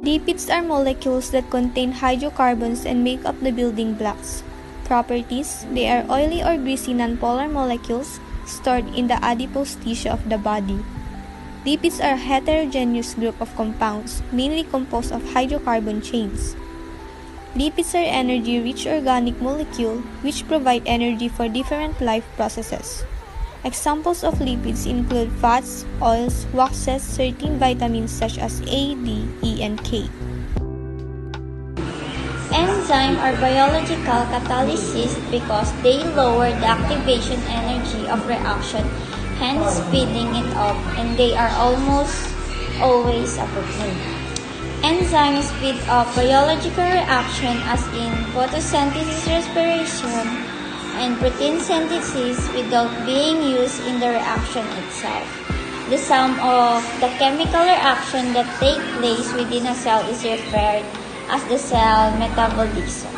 Lipids are molecules that contain hydrocarbons and make up the building blocks. Properties: they are oily or greasy nonpolar molecules stored in the adipose tissue of the body. Lipids are a heterogeneous group of compounds, mainly composed of hydrocarbon chains. Lipids are energy-rich organic molecules which provide energy for different life processes. Examples of lipids include fats, oils, waxes, certain vitamins such as A, D, E, and K. Enzymes are biological catalysts because they lower the activation energy of reaction, hence speeding it up, and they are almost always a protein. Enzymes speed up biological reaction as in photosynthesis, respiration, and protein synthesis without being used in the reaction itself. The sum of the chemical reaction that take place within a cell is referred as the cell metabolism.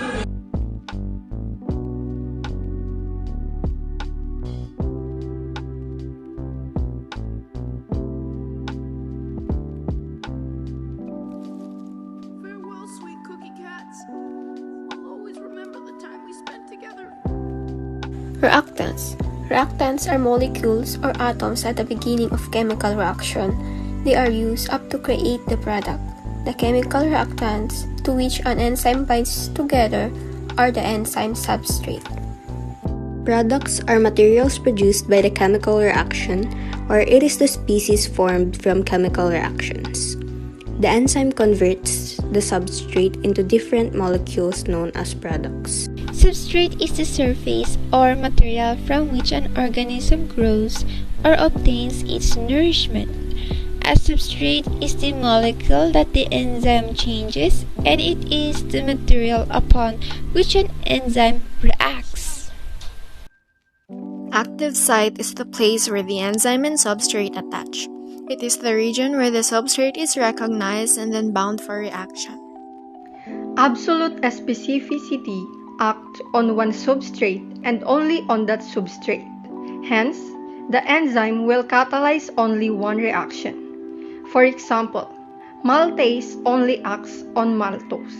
Farewell, sweet cookie cats. I'll always remember the time we spent together. Reactants. Reactants are molecules or atoms at the beginning of chemical reaction. They are used up to create the product. The chemical reactants to which an enzyme binds together are the enzyme substrate. Products are materials produced by the chemical reaction, or it is the species formed from chemical reactions. The enzyme converts the substrate into different molecules known as products. Substrate is the surface or material from which an organism grows or obtains its nourishment. A substrate is the molecule that the enzyme changes, and it is the material upon which an enzyme reacts. Active site is the place where the enzyme and substrate attach. It is the region where the substrate is recognized and then bound for reaction. Absolute specificity acts on one substrate and only on that substrate. Hence, the enzyme will catalyze only one reaction. For example, maltase only acts on maltose.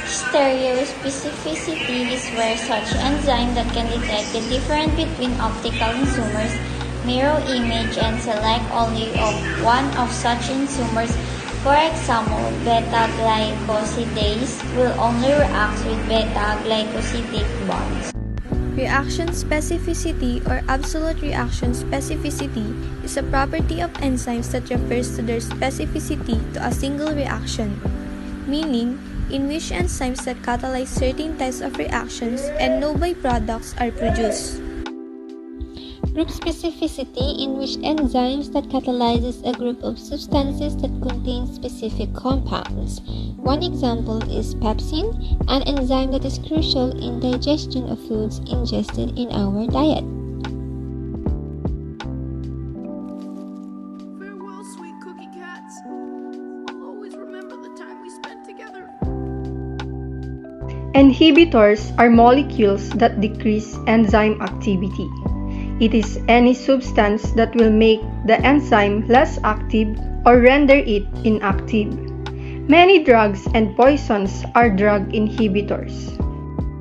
Stereospecificity is where such enzyme that can detect the difference between optical isomers, mirror image, and select only of one of such isomers. For example, beta-glycosidase will only react with beta-glycosidic bonds. Reaction specificity or absolute reaction specificity is a property of enzymes that refers to their specificity to a single reaction, meaning in which enzymes that catalyze certain types of reactions and no byproducts are produced. Group specificity, in which enzymes that catalyzes a group of substances that contain specific compounds. One example is pepsin, an enzyme that is crucial in digestion of foods ingested in our diet. Farewell, sweet cookie cats. I'll always remember the time we spent together. Inhibitors are molecules that decrease enzyme activity. It is any substance that will make the enzyme less active or render it inactive. Many drugs and poisons are drug inhibitors.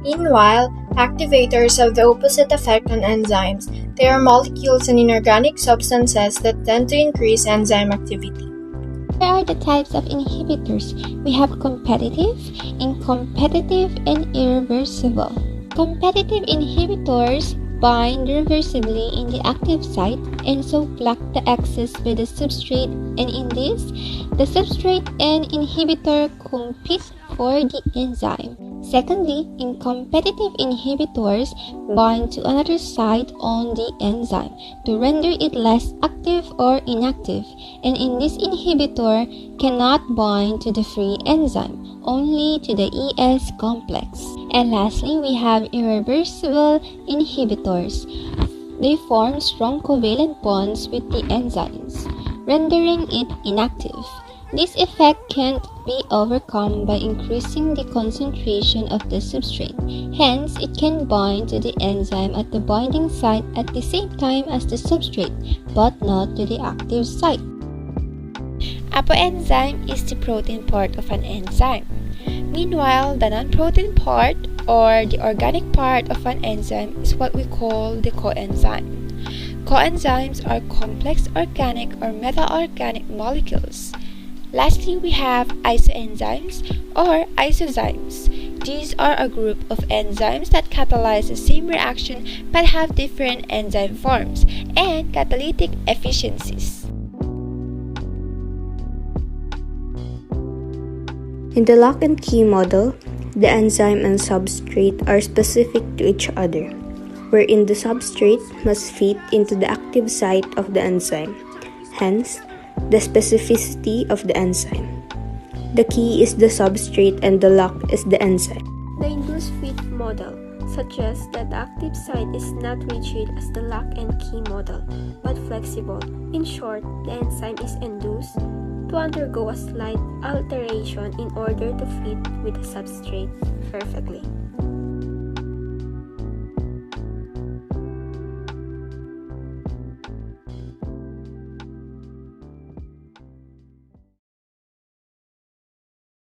Meanwhile, activators have the opposite effect on enzymes. They are molecules and inorganic substances that tend to increase enzyme activity. There are the types of inhibitors. We have competitive, incompetitive, and irreversible. Competitive inhibitors bind reversibly in the active site and so block the access by the substrate, and in this, the substrate and inhibitor compete for the enzyme. Secondly, incompetitive inhibitors bind to another site on the enzyme to render it less active or inactive, and in this inhibitor cannot bind to the free enzyme, only to the ES complex. And lastly, we have irreversible inhibitors. They form strong covalent bonds with the enzymes, rendering it inactive. This effect can't be overcome by increasing the concentration of the substrate. Hence, it can bind to the enzyme at the binding site at the same time as the substrate, but not to the active site. Apoenzyme is the protein part of an enzyme. Meanwhile, the non-protein part or the organic part of an enzyme is what we call the coenzyme. Coenzymes are complex organic or meta-organic molecules. Lastly, we have isoenzymes or isozymes. These are a group of enzymes that catalyze the same reaction but have different enzyme forms and catalytic efficiencies. In the lock and key model, the enzyme and substrate are specific to each other, wherein the substrate must fit into the active site of the enzyme, hence, the specificity of the enzyme. The key is the substrate and the lock is the enzyme. The induced fit model suggests that the active site is not rigid as the lock and key model, but flexible. In short, the enzyme is induced to undergo a slight alteration in order to fit with the substrate perfectly.